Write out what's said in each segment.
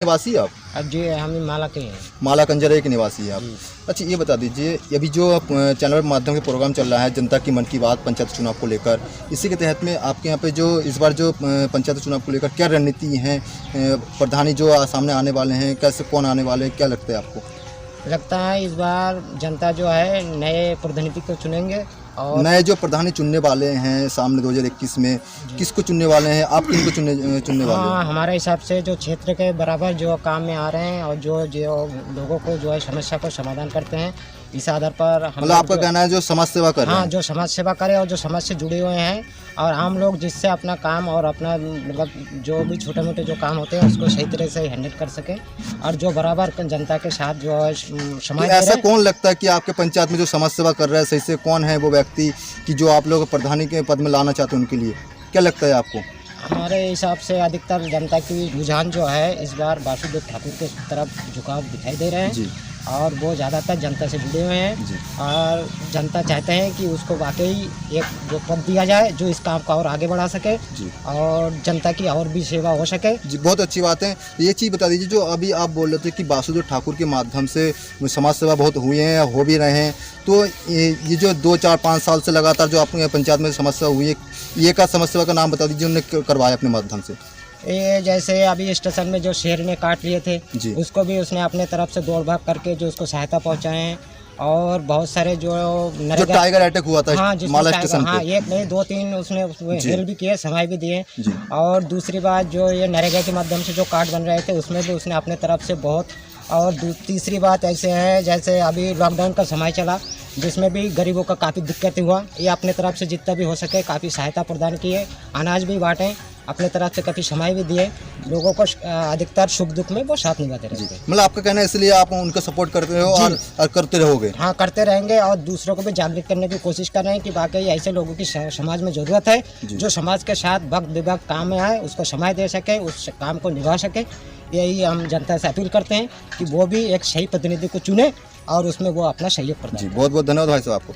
निवासी आप? अब जी हम माला के हैं। माला कंजरे के निवासी हैं आप। अच्छा ये बता दीजिए, अभी जो चैनल के माध्यम से प्रोग्राम चल रहा है जनता की मन की बात पंचायत चुनाव को लेकर, इसी के तहत में आपके यहाँ पे जो इस बार जो पंचायत चुनाव को लेकर क्या रणनीति है, प्रधानी जो सामने आने वाले हैं, कैसे कौन आने वाले हैं, क्या लगता है आपको? लगता है इस बार जनता जो है नए प्रतिनिधि को चुनेंगे और नए जो प्रधानी चुनने वाले हैं सामने 2021 में, किसको चुनने वाले हैं आप? किनको चुनने वाले हैं? हाँ, हमारे हिसाब से जो क्षेत्र के बराबर जो काम में आ रहे हैं और जो लोगों को जो है समस्या को समाधान करते हैं, इस आधार पर हम मतलब आपका कहना है जो समाज सेवा कर रहे हाँ हैं? जो समाज सेवा करे और जो समाज से जुड़े हुए हैं और आम लोग जिससे अपना काम और अपना मतलब जो भी छोटे मोटे जो काम होते हैं उसको सही तरह से हैंडल कर सके और जो बराबर जनता के साथ जो है समाज ऐसा कौन लगता है कि आपके पंचायत में जो समाज सेवा कर रहा है सही से, कौन है वो व्यक्ति कि जो आप लोग प्रधानी के पद में लाना चाहते हैं उनके लिए? क्या लगता है आपको? हमारे हिसाब से अधिकतर जनता की रुझान जो है इस बार वासुदेव ठाकुर के तरफ झुकाव दिखाई दे रहे हैं जी और वो ज़्यादातर जनता से जुड़े हुए हैं जी। और जनता चाहते हैं कि उसको वाकई एक जो पद दिया जाए जो इस काम को और आगे बढ़ा सके जी और जनता की और भी सेवा हो सके। जी, बहुत अच्छी बात है। ये चीज़ बता दीजिए, जो अभी आप बोल रहे थे कि वासुदेव ठाकुर के माध्यम से समाज सेवा बहुत हुए हैं, हो भी रहे हैं, तो ये जो 2, 4, 5 साल से लगातार जो आपके पंचायत में समस्या हुई है, ये का समाज सेवा का नाम बता दीजिए उन्होंने करवाया अपने माध्यम से? ये जैसे अभी स्टेशन में जो शेर ने काट लिए थे जी। उसको भी उसने अपने तरफ से दौड़ भाग करके जो उसको सहायता पहुंचाए हैं और बहुत सारे जो जो टाइगर अटैक हुआ था हाँ माला स्टेशन हाँ पे, एक नहीं 2-3 उसने हेल्प भी किए, समय भी दिए। जी। और दूसरी बात जो ये नरेगा के माध्यम से जो कार्ड बन रहे थे उसमें भी उसने अपने तरफ से बहुत। और तीसरी बात ऐसे है जैसे अभी लॉकडाउन का समय चला जिसमें भी गरीबों का काफ़ी दिक्कत हुआ, ये अपने तरफ से जितना भी हो सके काफ़ी सहायता प्रदान किए, अनाज भी बांटे, अपने तरफ से काफ़ी समय भी दिए, लोगों को अधिकतर सुख दुख में वो साथ निभाते रहते हैं। मतलब आपका कहना है इसलिए आप उनका सपोर्ट करते हो और करते रहोगे? हाँ करते रहेंगे और दूसरों को भी जागृत करने की कोशिश कर रहे हैं कि वाकई ऐसे लोगों की समाज में ज़रूरत है जो समाज के साथ वक्त विवक्त काम में आए, उसको समय दे सके, उस काम को निभा सके। यही हम जनता से अपील करते हैं कि वो भी एक सही प्रतिनिधि को चुने और उसमें वो अपना सहयोग करता है। जी, बहुत बहुत धन्यवाद भाई साहब आपको।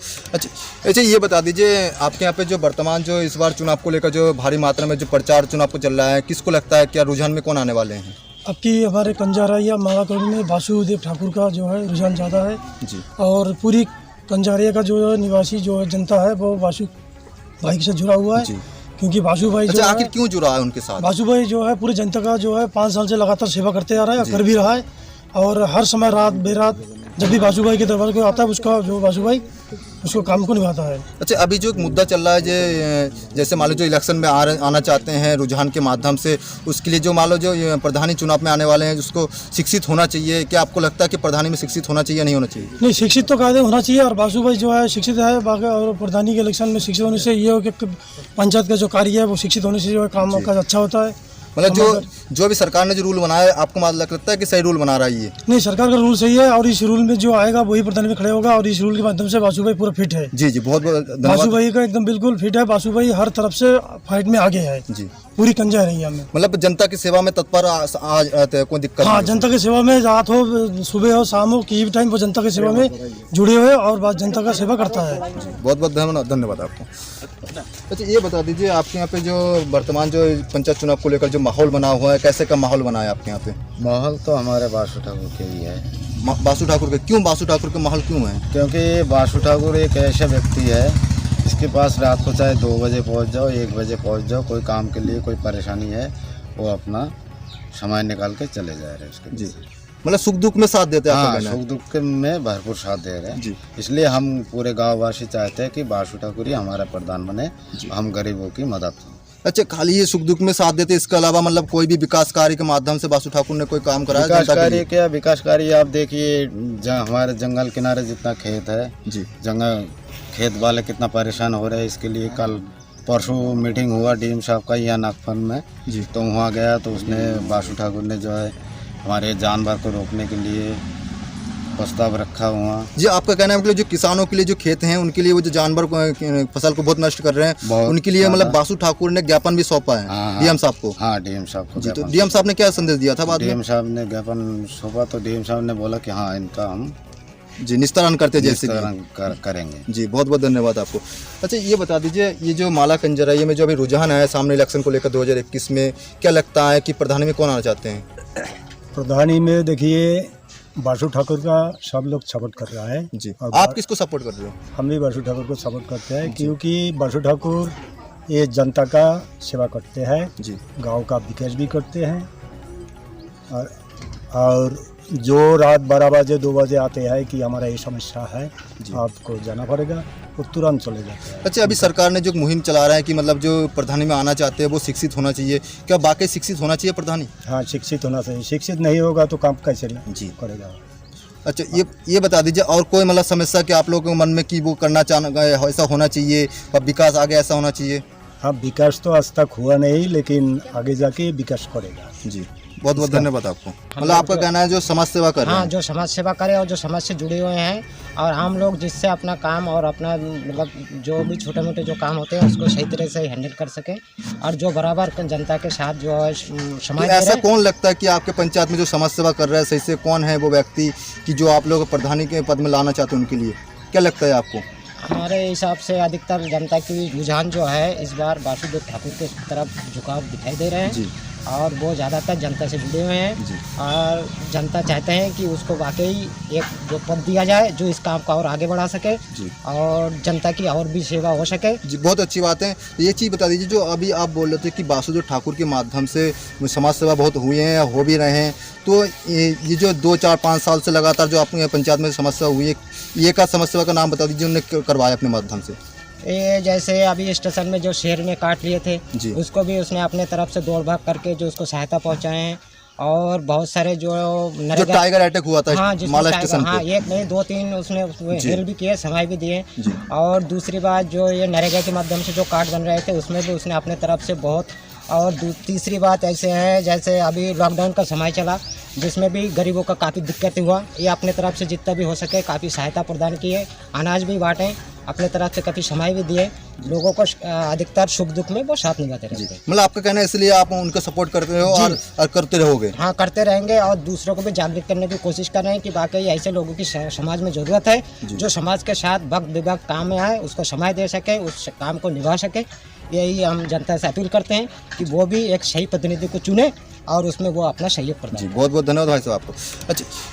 अच्छा ये बता दीजिए, आपके यहाँ पे जो वर्तमान जो इस बार चुनाव को लेकर जो भारी मात्रा में जो प्रचार चुनाव को चल रहा है, किसको लगता है क्या रुझान में कौन आने वाले हैं? अब की हमारे कंजारा या मालाकोट में वासुदेव ठाकुर का जो है रुझान ज़्यादा है जी। और पूरी कंजारिया का जो निवासी जो जनता है वो वासु भाई से जुड़ा हुआ है जी। क्योंकि वासु भाई जो आखिर है क्यों जुड़ा है उनके साथ? वासु भाई जो है पूरी जनता का जो है 5 साल से लगातार सेवा करते आ रहा है, कर भी रहा है और हर समय रात बेरात जब भी वासु भाई के दरबार को आता है उसका जो वासु भाई उसको काम को निभाता है। अच्छा अभी जो एक मुद्दा चल रहा है जैसे मान लो जो इलेक्शन में आना चाहते हैं रुझान के माध्यम से, उसके लिए जो मान लो जो प्रधानी चुनाव में आने वाले हैं उसको शिक्षित होना चाहिए, क्या आपको लगता है कि प्रधानी में शिक्षित होना चाहिए नहीं होना चाहिए? नहीं, शिक्षित तो कायदे होना चाहिए और वासु भाई जो है शिक्षित है बाकी और प्रधानी के इलेक्शन में शिक्षित होने से ये हो कि पंचायत का जो कार्य है वो शिक्षित होने से जो है काम का अच्छा होता है। मतलब जो भी सरकार ने जो रूल बनाया है आपको लगता है कि सही रूल बना रहा है ये? नहीं, सरकार का रूल सही है और इस रूल में जो आएगा वही प्रधान में खड़े होगा और इस रूल के माध्यम से वासु भाई पूरा फिट है। जी जी, बहुत बहुत धन्यवाद। वासु भाई का एकदम बिल्कुल फिट है, वासु भाई हर तरफ से फाइट में आगे है जी। पूरी कंजारिया में। मतलब जनता की सेवा में तत्पर रहते हैं, कोई दिक्कत हाँ, नहीं? जनता की सेवा में रात हो सुबह हो शाम हो किसी भी टाइम वो जनता की सेवा में जुड़े हुए और जनता का सेवा करता है। बहुत बहुत धन्यवाद आपको। अच्छा ये बता दीजिए, आपके यहाँ पे जो वर्तमान जो पंचायत चुनाव को लेकर जो माहौल बना हुआ है, कैसे का माहौल बना है आपके यहाँ पे? माहौल तो हमारे वासु ठाकुर के ही है। वासु ठाकुर के क्यों? वासु ठाकुर के माहौल क्यों है? क्योंकि वासु ठाकुर एक ऐसा व्यक्ति है इसके पास रात को चाहे 2 बजे पहुंच जाओ, 1 बजे पहुंच जाओ, कोई काम के लिए कोई परेशानी है वो अपना समय निकाल के चले जा रहे हैं उसके। जी, मतलब सुख दुख में साथ देते हैं? हाँ, सुख दुख में भरपूर साथ दे रहे हैं। इसलिए हम पूरे गाँववासी चाहते हैं कि वासु ठाकुर ही हमारा प्रधान बने, हम गरीबों की मदद करें। अच्छा, खाली ये सुख दुख में साथ देते, इसके अलावा मतलब कोई भी विकास कार्य के माध्यम से वासु ठाकुर ने कोई काम कराया? विकास कार्य क्या विकास कार्य, आप देखिए हमारे जंगल किनारे जितना खेत है जी, जंगल खेत वाले कितना परेशान हो रहे हैं। इसके लिए कल परसों मीटिंग हुआ डीएम साहब का यहाँ नागफन में जी, तो वहाँ गया तो उसने वासु ठाकुर ने जो है हमारे जानवर को रोकने के लिए प्रस्ताव रखा हुआ। जी, आपका कहना है कि जो किसानों के लिए जो खेत हैं उनके लिए वो जो जानवर फसल को बहुत नष्ट कर रहे हैं उनके लिए मतलब वासु ठाकुर ने ज्ञापन भी सौंपा है डीएम साहब को? हाँ, डीएम साहब को। जी, तो डीएम साहब ने क्या संदेश दिया था? डीएम साहब ने ज्ञापन सौंपा तो डीएम साहब ने बोला कि हाँ इनका हम जी निस्तारण करते जैसे करेंगे। जी, बहुत बहुत धन्यवाद आपको। अच्छा ये बता दीजिए, ये जो माला कंजराई में जो अभी रुझान है सामने इलेक्शन को लेकर 2021 में, क्या लगता है कि प्रधानी में कौन आना चाहते हैं? प्रधानी में देखिए बासु ठाकुर का सब लोग सपोर्ट कर रहा है जी, और आप किसको सपोर्ट कर रहे हो? हम भी बासु ठाकुर को सपोर्ट करते हैं क्योंकि बासु ठाकुर ये जनता का सेवा करते हैं, जी गांव का विकास भी करते हैं और जो रात 12 बजे 2 बजे आते हैं कि हमारा ये समस्या है आपको जाना पड़ेगा, वो तुरंत चले जाते हैं। अच्छा, अभी सरकार ने जो मुहिम चला रहा है कि मतलब जो प्रधानी में आना चाहते हैं वो शिक्षित होना चाहिए, क्या वाकई शिक्षित होना चाहिए प्रधानी? हाँ, शिक्षित होना चाहिए, शिक्षित नहीं होगा तो काम कैसे जी करेगा। अच्छा, ये बता दीजिए और कोई मतलब समस्या कि आप लोगों के मन में कि वो करना चाहना ऐसा होना चाहिए और विकास आगे ऐसा होना चाहिए? हाँ, विकास तो आज तक हुआ नहीं लेकिन आगे जाके विकास करेगा। जी, बहुत बहुत धन्यवाद आपको। मतलब आपका कहना है जो समाज सेवा कर रहे हाँ, हैं? जो समाज सेवा करे और जो समाज से जुड़े हुए हैं और हम लोग जिससे अपना काम और अपना मतलब जो भी छोटे मोटे जो काम होते हैं उसको सही तरह से हैंडल कर सके और जो बराबर जनता के साथ जो है तो समाज ऐसा कौन लगता है कि आपके पंचायत में जो समाज सेवा कर रहा है सही से, कौन है वो व्यक्ति कि जो आप लोग प्रधानी के पद में लाना चाहते हैं उनके लिए? क्या लगता है आपको? हमारे हिसाब से अधिकतर जनता की रुझान जो है इस बार वासुदेव ठाकुर के तरफ झुकाव दिखाई दे रहे हैं जी और वो ज़्यादातर जनता से जुड़े हुए हैं जी और जनता चाहते हैं कि उसको वाकई एक जो पद दिया जाए जो इस काम को और आगे बढ़ा सके जी और जनता की और भी सेवा हो सके। जी, बहुत अच्छी बात है। तो ये चीज़ बता दीजिए जो अभी आप बोल रहे थे कि वासुदेव ठाकुर के माध्यम से समाज सेवा बहुत हुए हैं या हो भी रहे हैं, तो ये जो 2, 4, 5 साल से लगातार जो आपके पंचायत में समस्या हुई है, ये का समस्या का नाम बता दीजिए उन्होंने करवाया अपने माध्यम से? ये जैसे अभी स्टेशन में जो शेर ने काट लिए थे जी उसको भी उसने अपने तरफ से दौड़ भाग करके जो उसको सहायता पहुंचाए हैं और बहुत सारे जो जो टाइगर अटैक हुआ था हाँ, माला स्टेशन हाँ, पे, 1 नहीं 2-3 उसने हेल्प भी किए, समय भी दिए। जी और दूसरी बात जो ये नरेगा के माध्यम से जो कार्ड बन रहे थे उसमें भी उसने अपने तरफ से बहुत और तीसरी बात ऐसे है जैसे अभी लॉकडाउन का समय चला जिसमें भी गरीबों का काफ़ी दिक्कत हुआ, ये अपने तरफ से जितना भी हो सके काफ़ी सहायता प्रदान की है, अनाज भी बांटे, अपने तरफ से काफ़ी समय भी दिए, लोगों को अधिकतर सुख दुख में वो साथ निभाते रहते हैं। मतलब आपका कहना है इसलिए आप उनको सपोर्ट करते हो और करते रहोगे? हाँ, करते रहेंगे और दूसरों को भी जागरूक करने की कोशिश कर रहे हैं कि वाकई ऐसे लोगों की समाज में ज़रूरत है जो समाज के साथ वक्त विवक्त काम में आए, उसको समय दे सके, उस काम को निभा सके। यही हम जनता से अपील करते हैं कि वो भी एक सही प्रतिनिधि को चुने और उसमें वो अपना सहयोग प्रदान। जी, बहुत बहुत धन्यवाद भाई साहब आपको।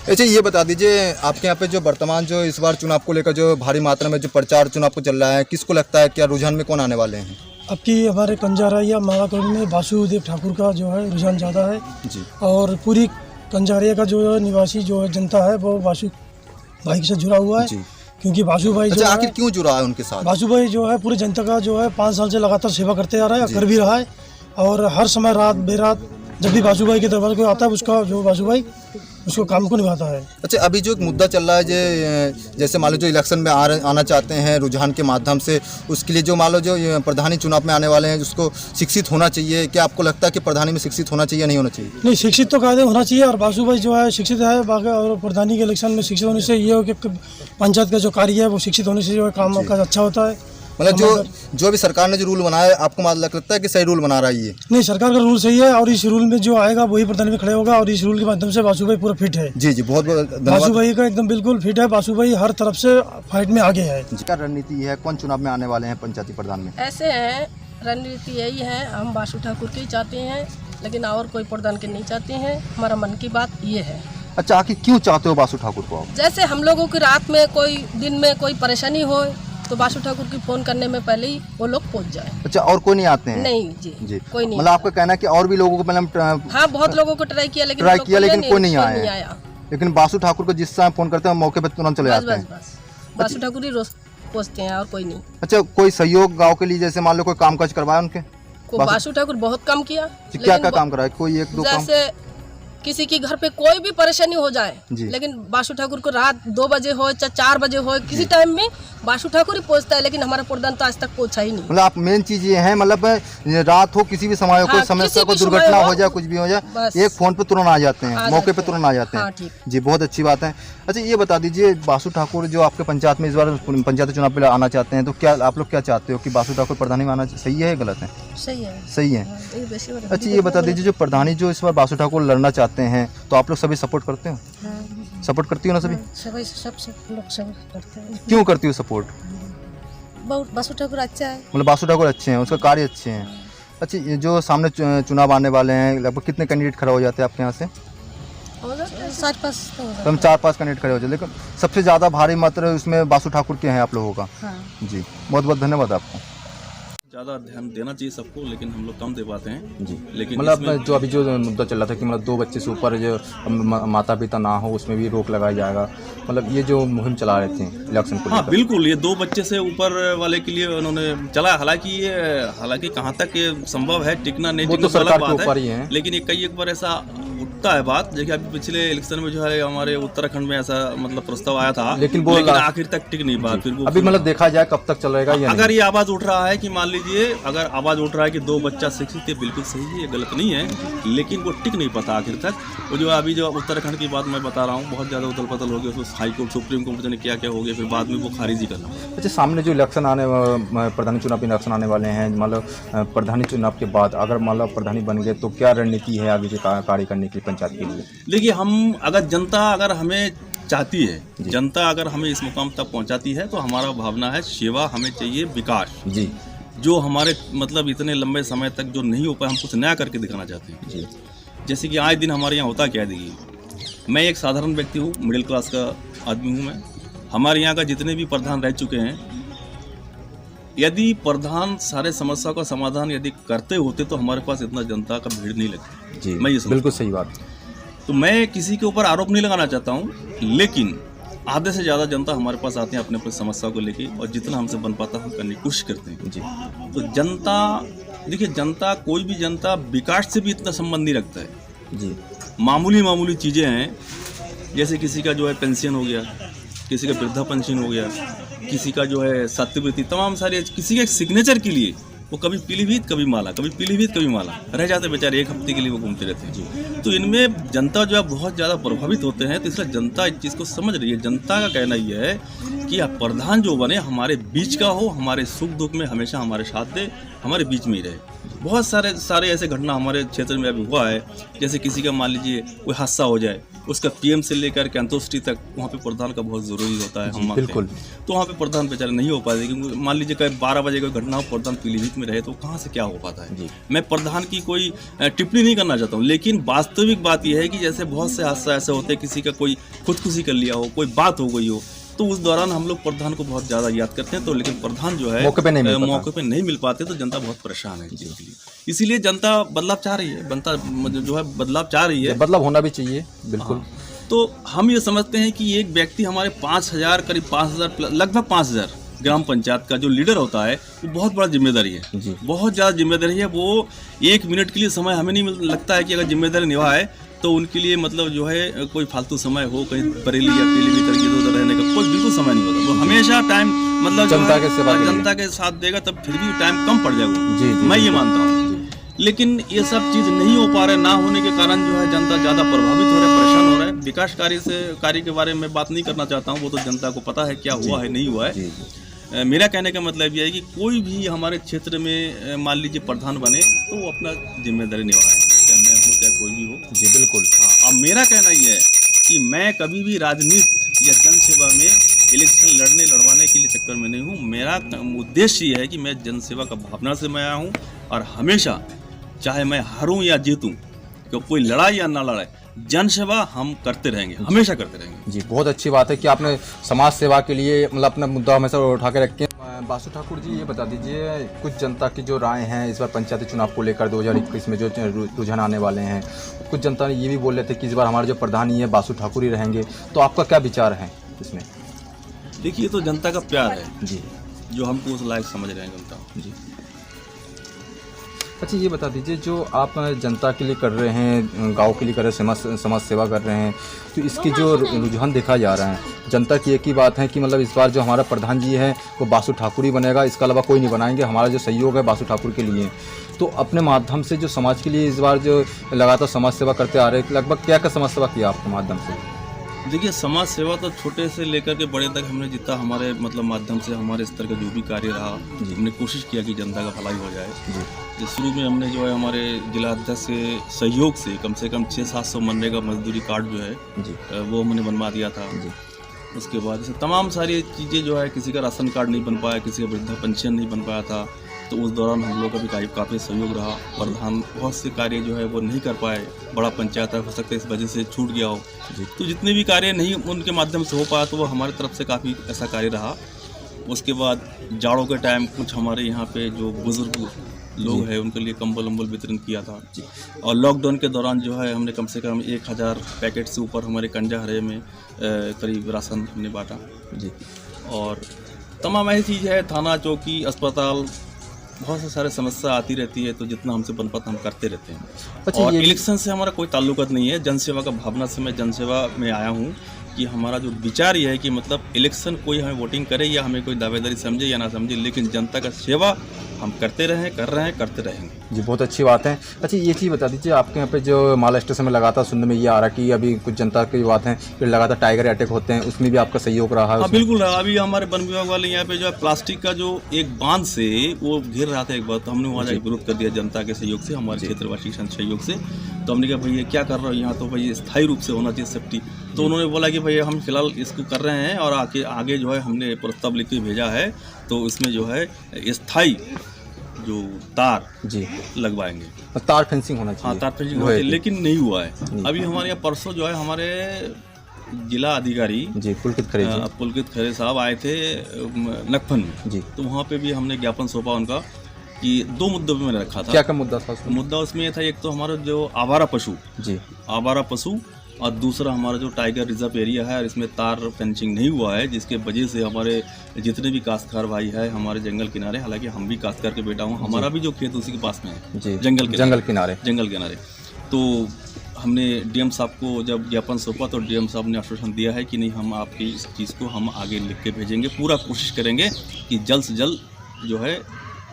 अच्छा, ये बता दीजिए आपके यहाँ पे जो वर्तमान जो इस बार चुनाव को लेकर जो भारी मात्रा में जो प्रचार चुनाव को चल रहा है, किसको लगता है क्या रुझान में कौन आने वाले हैं? अब की हमारे कंजारिया महाकवि में वासुदेव ठाकुर का जो है रुझान ज़्यादा है जी और पूरी कंजारिया का जो है निवासी जो है जनता है वो वासु भाई से जुड़ा हुआ है जी। क्योंकि वासु भाई जो अच्छा, है आखिर क्यों जुड़ा है उनके साथ? वासु भाई जो है पूरी जनता का जो है 5 साल से लगातार सेवा करते आ रहा है और कर भी रहा है और हर समय रात बेरात जब भी वासु भाई के दरबार को आता है उसका जो वासु भाई उसको काम को निभाता है। अच्छा, अभी जो एक मुद्दा चल रहा है जैसे मान लो जो इलेक्शन में आना चाहते हैं रुझान के माध्यम से, उसके लिए जो मान लो जो प्रधानी चुनाव में आने वाले हैं उसको शिक्षित होना चाहिए, क्या आपको लगता है कि प्रधानी में शिक्षित होना चाहिए या नहीं होना चाहिए? नहीं, शिक्षित तो कायदे होना चाहिए और वासु भाई जो है शिक्षित है बाकी और प्रधानी के इलेक्शन में शिक्षित होने से ये हो कि पंचायत का जो कार्य है वो शिक्षित होने से जो है काम का अच्छा होता है। मतलब जो भी सरकार ने जो रूल बनाया है आपको लगता है कि सही रूल बना रहा है ये? नहीं, सरकार का रूल सही है और इस रूल में जो आएगा वही प्रधानी में खड़े होगा और इस रूल के माध्यम से वासु भाई पूरा फिट है। जी जी, बहुत बहुत धन्यवाद। वासु भाई का एकदम बिल्कुल फिट है, वासु भाई हर तरफ से फाइट में आगे है। क्या रणनीति है, कौन चुनाव में आने वाले हैं पंचायती प्रधान में? ऐसे हैं, रणनीति यही है, हम वासु ठाकुर की चाहते हैं लेकिन और कोई प्रधान के नहीं चाहते हैं, हमारा मन की बात ये है। अच्छा, आखिर क्यों चाहते हो वासु ठाकुर को आप? जैसे हम लोगों की रात में कोई दिन में कोई परेशानी हो तो वासु ठाकुर की फ़ोन करने में पहले ही वो लोग पहुंच जाए। अच्छा, और कोई नहीं आते हैं? नहीं जी, जी, कोई नहीं। मतलब आपका कहना है कि और भी लोगों को मतलब हाँ, बहुत लोगों को ट्राई किया लेकिन कोई नहीं आया। लेकिन वासु ठाकुर को जिस समय फोन करते हैं मौके पर तुरंत चले जाते हैं। बस वासु ठाकुर ही रोज पहुँचते हैं और कोई नहीं। अच्छा, कोई सहयोग गाँव के लिए जैसे मान लो कोई काम काज करवाया उनके? वासु ठाकुर बहुत काम किया। क्या काम कराया? कोई 1-2 काम? जैसे किसी के घर पे कोई भी परेशानी हो जाए जी। लेकिन वासु ठाकुर को रात 2 बजे हो चाहे 4 बजे हो किसी टाइम में वासु ठाकुर ही पहुंचता है, लेकिन हमारा प्रधान तो आज तक पहुंचा ही नहीं। मतलब आप मेन चीज ये है, मतलब रात हो किसी भी समय कोई समस्या को दुर्घटना हो जाए कुछ भी हो जाए, एक फोन पे तुरंत आ जाते हैं, मौके पे तुरंत आ जाते हैं। जी, बहुत अच्छी बात है। अच्छा, ये बता दीजिए वासु ठाकुर जो आपके पंचायत में इस बार पंचायत चुनाव पे आना चाहते हैं, तो क्या आप लोग क्या चाहते हो कि वासु ठाकुर प्रधानी में आना सही है गलत है? सही है, सही है। अच्छा, ये बता दीजिए जो प्रधानी जो इस बार वासु ठाकुर लड़ना चाहते हैं तो आप लोग सभी सपोर्ट करते हो? सपोर्ट करती हो ना सभी? सब लोग सब करते हैं। क्यों करती हो सपोर्ट? बहुत वासु ठाकुर अच्छा है। मतलब वासु ठाकुर अच्छे हैं, उसका कार्य अच्छे हैं। अच्छा, ये जो सामने चुनाव आने वाले हैं लगभग कितने कैंडिडेट खड़ा हो जाते हैं आपके यहाँ से? हो जाता 7-5 तो हो तो जाता हम 4-5 कैंडिडेट खड़े हो जाए, लेकिन सबसे ज़्यादा भारी मात्रा उसमें बासु ठाकुर के हैं आप लोगों का। हाँ। जी, बहुत बहुत धन्यवाद आपको। ज़्यादा ध्यान देना चाहिए सबको, लेकिन हम लोग कम दे पाते हैं जी, लेकिन मतलब इसमें- जो अभी जो मुद्दा चल रहा था कि मतलब 2 बच्चे से ऊपर जो माता पिता ना हो उसमें भी रोक लगाया जाएगा, मतलब ये जो मुहिम चला रहे थे इलेक्शन को हाँ लेकर। बिल्कुल, ये 2 बच्चे से ऊपर वाले के लिए उन्होंने चला, हालांकि कहाँ तक ये संभव है टिकना नहीं वो टिकना तो तो अलग सरकार के बात ऊपर ही है। लेकिन ये कई एक बार ऐसा उठता है बात, जैसे अभी पिछले इलेक्शन में जो है हमारे उत्तराखंड में ऐसा मतलब प्रस्ताव आया था, लेकिन वो आखिर तक टिक नहीं पाया। फिर वो अभी मतलब देखा जाए कब तक चलेगा या अगर ये आवाज उठ रहा है कि मान लीजिए अगर आवाज उठ रहा है कि 2 बच्चा शिक्षित है, बिल्कुल सही है, ये गलत नहीं है, लेकिन वो टिक नहीं पाता आखिर तक। वो जो अभी जो उत्तराखंड की बात मैं बता रहा हूँ, बहुत ज़्यादा उथल पुथल हो गया, उसमें हाई कोर्ट सुप्रीम कोर्ट ने क्या क्या हो गया, फिर बाद में वो खारिज ही करना। अच्छा, सामने जो इलेक्शन प्रधानी चुनाव इलेक्शन आने वाले हैं, मतलब प्रधानी चुनाव के बाद अगर मतलब प्रधानी बन गए तो क्या रणनीति है आगे के कार्य करने की पंचायत के लिए? देखिए, हम अगर जनता अगर हमें चाहती है, जनता अगर हमें इस मुकाम तक पहुंचाती है, तो हमारा भावना है सेवा, हमें चाहिए विकास। जी, जो हमारे मतलब इतने लंबे समय तक जो नहीं हो पाया, हम कुछ नया करके दिखाना चाहते हैं। जी, जैसे कि आए दिन हमारे यहाँ होता क्या है, देखिए मैं एक साधारण व्यक्ति हूँ, मिडिल क्लास का आदमी हूँ मैं। हमारे यहाँ का जितने भी प्रधान रह चुके हैं, यदि प्रधान सारे समस्या का समाधान यदि करते होते तो हमारे पास इतना जनता का भीड़ नहीं लगती। जी, मैं ये समझता हूँ। बिल्कुल सही बात। तो मैं किसी के ऊपर आरोप नहीं लगाना चाहता हूँ, लेकिन आधे से ज़्यादा जनता हमारे पास आते हैं अपने अपने समस्या को लेके, और जितना हमसे बन पाता हम करने की कोशिश करते हैं। जी, तो जनता, देखिए जनता, कोई भी जनता विकास से भी इतना संबंध नहीं रखता है। जी, मामूली चीज़ें हैं, जैसे किसी का जो है पेंशन हो गया, किसी का वृद्धा पेंशन हो गया, किसी का जो है छात्रवृत्ति, तमाम सारे, किसी के सिग्नेचर के लिए वो कभी पीलीभीत कभी माला, कभी पीलीभीत कभी माला रह जाते बेचारे, 1 हफ्ते के लिए वो घूमते रहते हैं। तो इनमें जनता जो है बहुत ज़्यादा प्रभावित होते हैं, तो इसलिए जनता इस चीज़ को समझ रही है। जनता का कहना ये है कि आप प्रधान जो बने हमारे बीच का हो, हमारे सुख दुख में हमेशा हमारे साथ दे, हमारे बीच में ही रहे। बहुत सारे ऐसे घटना हमारे क्षेत्र में अभी हुआ है, जैसे किसी का मान लीजिए कोई हादसा हो जाए, उसका पीएम से लेकर के अंत्येष्टि तक वहाँ पे प्रधान का बहुत ज़रूरी होता है, हम मानते हैं। बिल्कुल। तो वहाँ पे प्रधान बेचारे नहीं हो पाते, क्योंकि मान लीजिए कहीं 12 बजे कोई घटना हो, प्रधान पीलीभीत में रहे, तो कहाँ से क्या हो पाता है। जी। मैं प्रधान की कोई टिप्पणी नहीं करना चाहता हूँ, लेकिन वास्तविक बात यह है कि जैसे बहुत से हादसा ऐसे होते हैं, किसी का कोई खुदकुशी कर लिया हो, कोई बात हो गई हो, तो उस दौरान हम लोग प्रधान को बहुत ज़्यादा याद करते हैं। तो लेकिन प्रधान जो है मौके पे नहीं मिल पाता। तो जनता बहुत परेशान है इसके लिए। इसीलिए जनता बदलाव चाह रही है, जनता जो है बदलाव चाह रही है, बदलाव होना भी चाहिए, बिल्कुल। तो हम ये समझते हैं कि एक व्यक्ति हमारे 5000 करीब 5000 लगभग 5000 ग्राम पंचायत का जो लीडर होता है, वो बहुत बड़ा जिम्मेदारी है, जी। बहुत ज़्यादा जिम्मेदारी है। वो 1 मिनट के लिए समय हमें नहीं लगता है कि अगर जिम्मेदारी निभाए तो उनके लिए मतलब जो है कोई फालतू समय हो, कहीं बरेली या पीलीभीत इधर रहने का कोई बिल्कुल समय नहीं होता। वो हमेशा टाइम मतलब जनता के सेवा के लिए। जनता के साथ देगा, तब फिर भी टाइम कम पड़ जाएगा। जी, जी, मैं ये बिल्कुल। मानता हूँ। लेकिन ये सब चीज़ नहीं हो पा रहे, ना होने के कारण जो है जनता ज़्यादा प्रभावित हो रहा है, परेशान हो रहा है। विकास कार्य के बारे में बात नहीं करना चाहता हूँ, वो तो जनता को पता है क्या हुआ है, नहीं हुआ है। जी, मेरा कहने का मतलब यह है कि कोई भी हमारे क्षेत्र में मान लीजिए प्रधान बने तो वो अपना जिम्मेदारी निभाए, चाहे मैं हूँ चाहे कोई भी हो। जी, बिल्कुल। हाँ, अब मेरा कहना यह है कि मैं कभी भी राजनीति या जनसेवा में इलेक्शन लड़वाने के लिए चक्कर में नहीं हूँ। मेरा उद्देश्य ये है कि मैं जनसेवा का भावना से मैं आया हूँ, और हमेशा चाहे मैं हारूं या जीतूं, कि कोई लड़ाई या ना लड़ाई, जनसेवा हम करते रहेंगे, हमेशा करते रहेंगे। जी, बहुत अच्छी बात है कि आपने समाज सेवा के लिए मतलब अपना मुद्दा हमेशा उठा के रखे। बासु ठाकुर जी, ये बता दीजिए कुछ जनता की जो राय हैं इस बार पंचायती चुनाव को लेकर 2021 में जो रुझान आने वाले हैं, कुछ जनता ने ये भी बोल रहे थे कि इस बार हमारे जो प्रधान ही है बासु ठाकुर ही रहेंगे, तो आपका क्या विचार है इसमें? देखिए, ये तो जनता का प्यार है जी, जो हमको उस लायक समझ रहे हैं जनता। जी। अच्छा, ये बता दीजिए जो आप जनता के लिए कर रहे हैं, गांव के लिए कर रहे हैं, समाज सेवा कर रहे हैं, तो इसकी जो रुझान देखा जा रहा है, जनता की एक ही बात है कि मतलब इस बार जो हमारा प्रधान जी है वो बासु ठाकुर ही बनेगा, इसके अलावा कोई नहीं बनाएंगे, हमारा जो सहयोग है बासु ठाकुर के लिए। तो अपने माध्यम से जो समाज के लिए इस बार जो लगातार समाज सेवा करते आ रहे हैं, लगभग क्या क्या समाज सेवा किया आपके माध्यम से? देखिए, समाज सेवा तो छोटे से लेकर के बड़े तक हमने जितना हमारे मतलब माध्यम से हमारे स्तर का जो भी कार्य रहा, हमने कोशिश किया कि जनता का भलाई हो जाए। शुरू में हमने जो है हमारे जिला अध्यक्ष के सहयोग से कम 600-700 मनरेगा मजदूरी कार्ड जो है वो हमने बनवा दिया था। उसके बाद से तमाम सारी चीज़ें जो है, किसी का राशन कार्ड नहीं बन पाया, किसी का वृद्धा पेंशन नहीं बन पाया था, तो उस दौरान हम लोग का भी काफ़ी सहयोग रहा। प्रधान बहुत से कार्य जो है वो नहीं कर पाए, बड़ा पंचायत है, हो सकता है इस वजह से छूट गया हो। तो जितने भी कार्य नहीं उनके माध्यम से हो पाया तो वो हमारी तरफ से काफ़ी ऐसा कार्य रहा। उसके बाद जाड़ों के टाइम कुछ हमारे यहाँ पे जो बुज़ुर्ग लोग हैं उनके लिए कंबल वम्बल वितरण किया था। और लॉकडाउन के दौरान जो है हमने कम से कम 1000 पैकेट से ऊपर हमारे कंजाहरे में करीब राशन हमने बांटा जी। और तमाम ऐसी चीज़ है, थाना चौकी अस्पताल बहुत से सारे समस्या आती रहती है, तो जितना हमसे बन पाता हम करते रहते हैं। अच्छा, और ये इलेक्शन से हमारा कोई ताल्लुकात नहीं है, जनसेवा का भावना से मैं जनसेवा में आया हूँ कि हमारा जो विचार ये है कि मतलब इलेक्शन कोई हमें वोटिंग करे या हमें कोई दावेदारी समझे या ना समझे, लेकिन जनता का सेवा हम करते रहें, कर रहे हैं, करते रहेंगे जी। बहुत अच्छी बात है। अच्छा, ये चीज़ बता दीजिए, आपके यहाँ पे जो माला स्टेशन में लगातार सुनने में ये आ रहा है कि अभी कुछ जनता की बात है कि लगातार टाइगर अटैक होते हैं, उसमें भी आपका सहयोग रहा है? हाँ बिल्कुल रहा। अभी हमारे वन विभाग वाले यहाँ पे जो है प्लास्टिक का जो एक बांध से वो घेर रहा था एक बार, तो हमने वहाँ जाकर विरोध कर दिया जनता के सहयोग से, हमारे क्षेत्रवासी सहयोग से। तो हमने कहा भैया क्या कर रहे हो यहाँ, तो भाई स्थायी रूप से होना चाहिए सेफ्टी। तो उन्होंने बोला कि भैया हम फिलहाल इसको कर रहे हैं और आगे जो है हमने प्रस्ताव लिख के भेजा है, तो इसमें जो है स्थायी जो तार जी लगवाएंगे, तार फेंसिंग होना चाहिए। हाँ तार फेंसिंग होना चाहिए, लेकिन नहीं हुआ है। अभी हमारे यहाँ परसों जो है हमारे जिला अधिकारी जी पुलकित खरे साहब आए थे नकफन में जी। तो वहाँ पे भी हमने ज्ञापन सौंपा उनका कि 2 मुद्दों पे मैंने रखा था। क्या मुद्दा था उसमें? मुद्दा उसमें ये था, एक तो हमारा जो आवारा पशु और दूसरा हमारा जो टाइगर रिजर्व एरिया है और इसमें तार फेंसिंग नहीं हुआ है, जिसके वजह से हमारे जितने भी काश्तकार भाई है हमारे जंगल किनारे, हालांकि हम भी काश्तकार के बेटा हूँ, हमारा भी जो खेत उसी के पास में है जी, जंगल किनारे। तो हमने डीएम साहब को जब ज्ञापन सौंपा तो डीएम साहब ने आश्वासन दिया है कि नहीं, हम आपकी इस चीज़ को हम आगे लिख के भेजेंगे, पूरा कोशिश करेंगे कि जल्द से जल्द जो है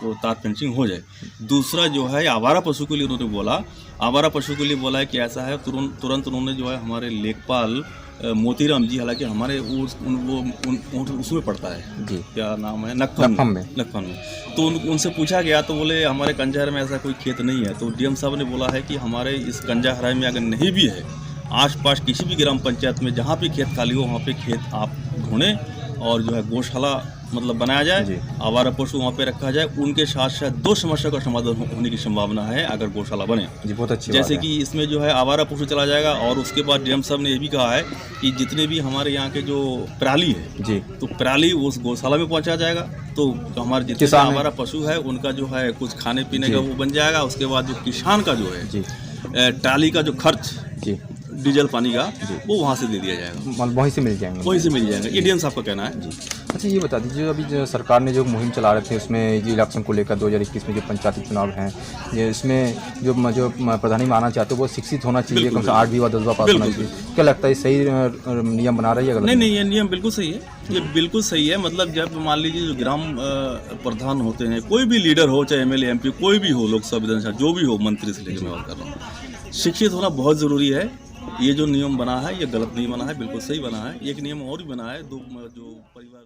वो तार फेंसिंग हो जाए। दूसरा जो है आवारा पशु के लिए उन्होंने बोला, आवारा पशु के लिए बोला है कि ऐसा है, तुरंत उन्होंने जो है हमारे लेखपाल मोतीराम जी, हालांकि हमारे उसमें पड़ता है जी, क्या नाम है, नकफन में। तो उनसे पूछा गया तो बोले हमारे कंजाहर में ऐसा कोई खेत नहीं है। तो डीएम साहब ने बोला है कि हमारे इस कंजाहर में अगर नहीं भी है, आसपास किसी भी ग्राम पंचायत में जहाँ भी खेत खाली हो वहाँ पे खेत आप ढूंढें और जो है गौशाला मतलब बनाया जाए, आवारा पशु वहाँ पे रखा जाए। उनके साथ साथ 2 समस्या का समाधान होने की संभावना है अगर गौशाला बने जी। बहुत अच्छी जैसे कि इसमें जो है आवारा पशु चला जाएगा, और उसके बाद डीएम साहब ने ये भी कहा है कि जितने भी हमारे यहाँ के जो पराली है जी, तो पराली उस गौशाला में पहुँचा जाएगा, तो हमारे जितने आवारा पशु है उनका जो है कुछ खाने पीने का वो बन जाएगा। उसके बाद जो किसान का जो है ट्राली का जो खर्च जी, डीजल पानी का, वो वहाँ से दे दिया जाएगा, वहीं से मिल जाएगा। ये डीएम साहब का कहना है जी। अच्छा, ये बता दीजिए, अभी जो सरकार ने जो मुहिम चला रहे थे उसमें ये इलेक्शन को लेकर 2021 में जो पंचायती चुनाव हैं, ये इसमें जो प्रधानी मानना चाहते हैं वो शिक्षित होना चाहिए, कम से 8वीं व 10वां पास होना चाहिए। क्या लगता है सही नियम बना रही है? नहीं, ये नियम बिल्कुल सही है, ये बिल्कुल सही है। मतलब जब मान लीजिए जो ग्राम प्रधान होते हैं, कोई भी लीडर हो, चाहे MLA MP कोई भी हो, लोकसभा विधानसभा जो भी हो, मंत्री से लेकर मैं बात कर रहा हूँ, शिक्षित होना बहुत ज़रूरी है। ये जो नियम बना है ये गलत नहीं बना है, बिल्कुल सही बना है। एक नियम और भी बना है, 2 जो परिवार